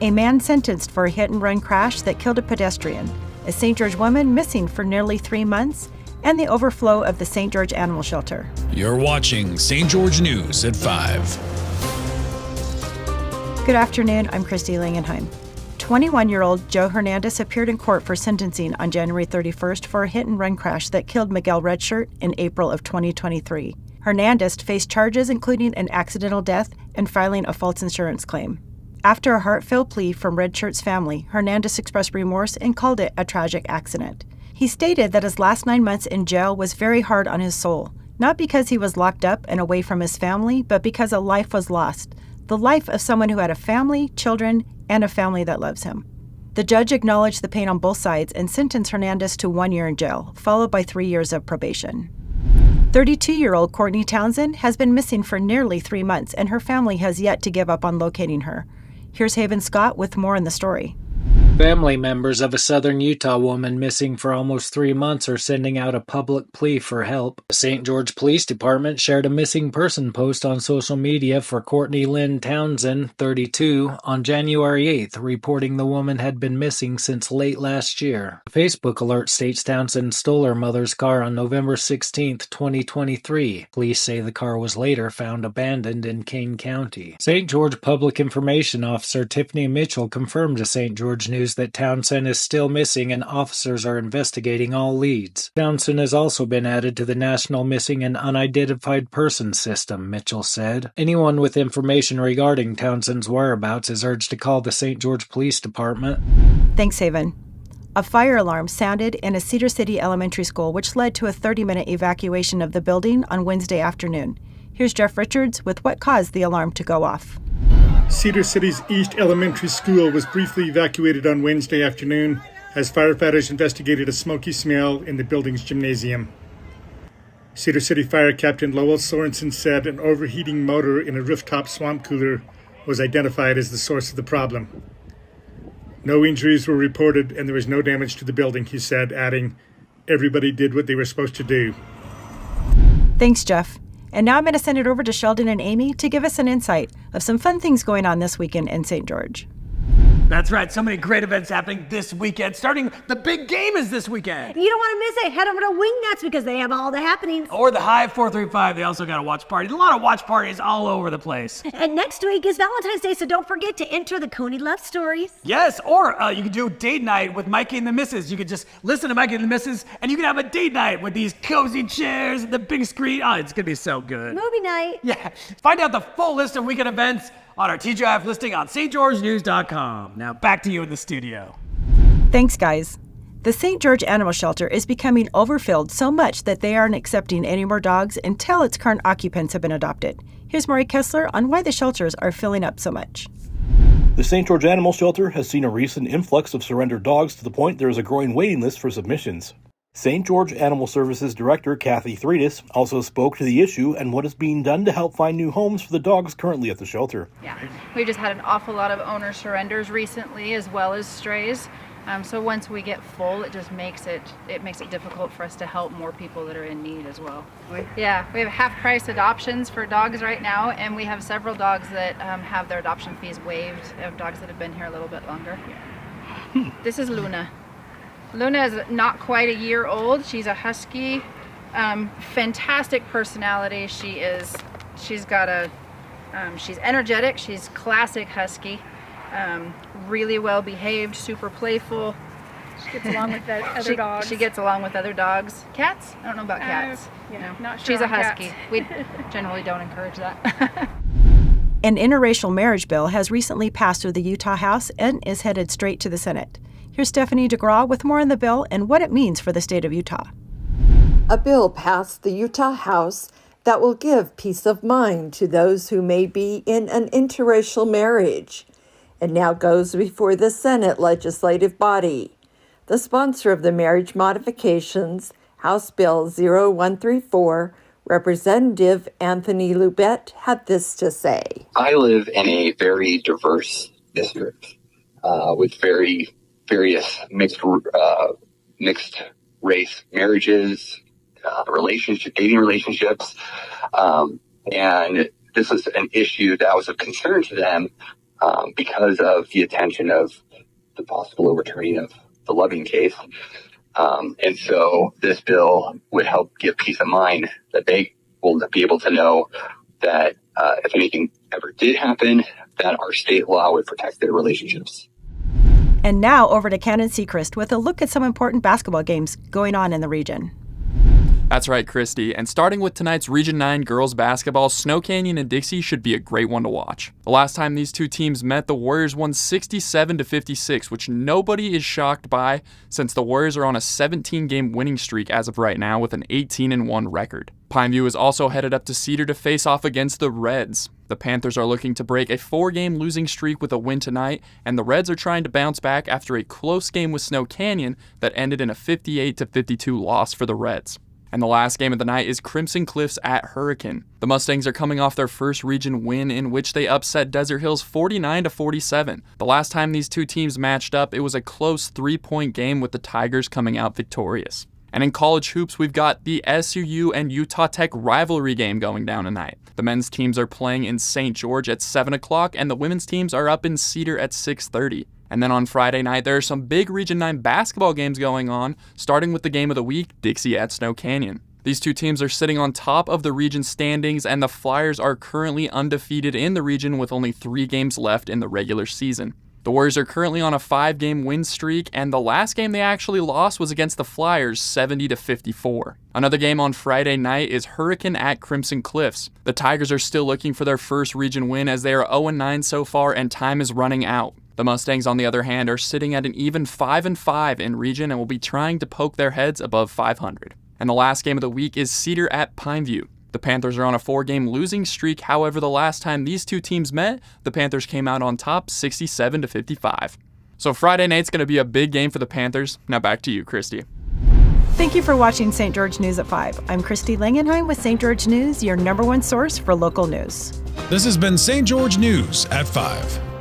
A man sentenced for a hit-and-run crash that killed a pedestrian, a St. George woman missing for nearly 3 months, and the overflow of the St. George Animal Shelter. You're watching St. George News at 5. Good afternoon, I'm Christy Langenheim. 21-year-old Joe Hernandez appeared in court for sentencing on January 31st for a hit-and-run crash that killed Miguel Redshirt in April of 2023. Hernandez faced charges including an accidental death and filing a false insurance claim. After a heartfelt plea from Redshirt's family, Hernandez expressed remorse and called it a tragic accident. He stated that his last 9 months in jail was very hard on his soul, not because he was locked up and away from his family, but because a life was lost, the life of someone who had a family, children, and a family that loves him. The judge acknowledged the pain on both sides and sentenced Hernandez to 1 year in jail, followed by 3 years of probation. 32-year-old Courtney Townsend has been missing for nearly 3 months, and her family has yet to give up on locating her. Here's Haven Scott with more in the story. Family members of a southern Utah woman missing for almost 3 months are sending out a public plea for help. The St. George Police Department shared a missing person post on social media for Courtney Lynn Townsend, 32, on January 8th, reporting the woman had been missing since late last year. A Facebook alert states Townsend stole her mother's car on November 16, 2023. Police say the car was later found abandoned in Kane County. St. George Public Information Officer Tiffany Mitchell confirmed to St. George News that Townsend is still missing and officers are investigating all leads. Townsend has also been added to the National Missing and Unidentified Persons System, Mitchell said. Anyone with information regarding Townsend's whereabouts is urged to call the St. George Police Department. Thanks, Haven. A fire alarm sounded in a Cedar City elementary school, which led to a 30-minute evacuation of the building on Wednesday afternoon. Here's Jeff Richards with what caused the alarm to go off. Cedar City's East Elementary School was briefly evacuated on Wednesday afternoon as firefighters investigated a smoky smell in the building's gymnasium. Cedar City Fire Captain Lowell Sorensen said an overheating motor in a rooftop swamp cooler was identified as the source of the problem. No injuries were reported and there was no damage to the building, he said, adding, "Everybody did what they were supposed to do." Thanks, Jeff. And now I'm going to send it over to Sheldon and Amy to give us an insight of some fun things going on this weekend in St. George. That's right. So many great events happening this weekend. Starting, the big game is this weekend. You don't want to miss it. Head over to Wingnuts because they have all the happenings. Or the Hive 435. They also got a watch party. A lot of watch parties all over the place. And next week is Valentine's Day, so don't forget to enter the Coney Love Stories. Yes, or you could do date night with Mikey and the Missus. You could just listen to Mikey and the Missus, and you can have a date night with these cozy chairs, the big screen. Oh, it's going to be so good. Movie night. Yeah. Find out the full list of weekend events on our TGIF listing on stgeorgenews.com. Now back to you in the studio. Thanks, guys. The St. George Animal Shelter is becoming overfilled so much that they aren't accepting any more dogs until its current occupants have been adopted. Here's Maury Kessler on why the shelters are filling up so much. The St. George Animal Shelter has seen a recent influx of surrendered dogs to the point there is a growing waiting list for submissions. St. George Animal Services Director Kathy Threedis also spoke to the issue and what is being done to help find new homes for the dogs currently at the shelter. Yeah, we've just had an awful lot of owner surrenders recently, as well as strays. So once we get full, it just makes it difficult for us to help more people that are in need as well. Yeah, we have half-price adoptions for dogs right now, and we have several dogs that have their adoption fees waived. We have dogs that have been here a little bit longer. This is Luna. Luna is not quite a year old. She's a husky, fantastic personality. She's energetic. She's classic husky, really well behaved, super playful. She gets along with the other dogs. She gets along with other dogs. Cats? I don't know about cats. Yeah, not sure. She's a on husky. cats. We generally don't encourage that. An interracial marriage bill has recently passed through the Utah House and is headed straight to the Senate. Here's Stephanie DeGraw with more on the bill and what it means for the state of Utah. A bill passed the Utah House that will give peace of mind to those who may be in an interracial marriage, and now goes before the Senate legislative body. The sponsor of the marriage modifications, House Bill 0134, Representative Anthony Lubet, had this to say. I live in a very diverse district with various mixed race marriages, dating relationships, and this is an issue that was of concern to them because of the attention of the possible overturning of the Loving case. And so this bill would help give peace of mind that they will be able to know that if anything ever did happen, that our state law would protect their relationships. And now over to Cannon Seacrest with a look at some important basketball games going on in the region. That's right, Christy. And starting with tonight's Region 9 girls basketball, Snow Canyon and Dixie should be a great one to watch. The last time these two teams met, the Warriors won 67-56, which nobody is shocked by since the Warriors are on a 17-game winning streak as of right now with an 18-1 record. Pineview is also headed up to Cedar to face off against the Reds. The Panthers are looking to break a 4-game losing streak with a win tonight, and the Reds are trying to bounce back after a close game with Snow Canyon that ended in a 58-52 loss for the Reds. And the last game of the night is Crimson Cliffs at Hurricane. The Mustangs are coming off their first region win in which they upset Desert Hills 49-47. The last time these two teams matched up, it was a close 3-point game with the Tigers coming out victorious. And in college hoops, we've got the SUU and Utah Tech rivalry game going down tonight. The men's teams are playing in St. George at 7 o'clock, and the women's teams are up in Cedar at 6:30. And then on Friday night, there are some big Region 9 basketball games going on, starting with the game of the week, Dixie at Snow Canyon. These two teams are sitting on top of the region standings, and the Flyers are currently undefeated in the region with only 3 games left in the regular season. The Warriors are currently on a 5-game win streak, and the last game they actually lost was against the Flyers, 70-54. Another game on Friday night is Hurricane at Crimson Cliffs. The Tigers are still looking for their first region win as they are 0-9 so far and time is running out. The Mustangs, on the other hand, are sitting at an even 5-5 in region and will be trying to poke their heads above 500. And the last game of the week is Cedar at Pineview. The Panthers are on a 4-game losing streak. However, the last time these two teams met, the Panthers came out on top 67-55. So Friday night's going to be a big game for the Panthers. Now back to you, Christy. Thank you for watching St. George News at 5. I'm Christy Langenheim with St. George News, your #1 source for local news. This has been St. George News at 5.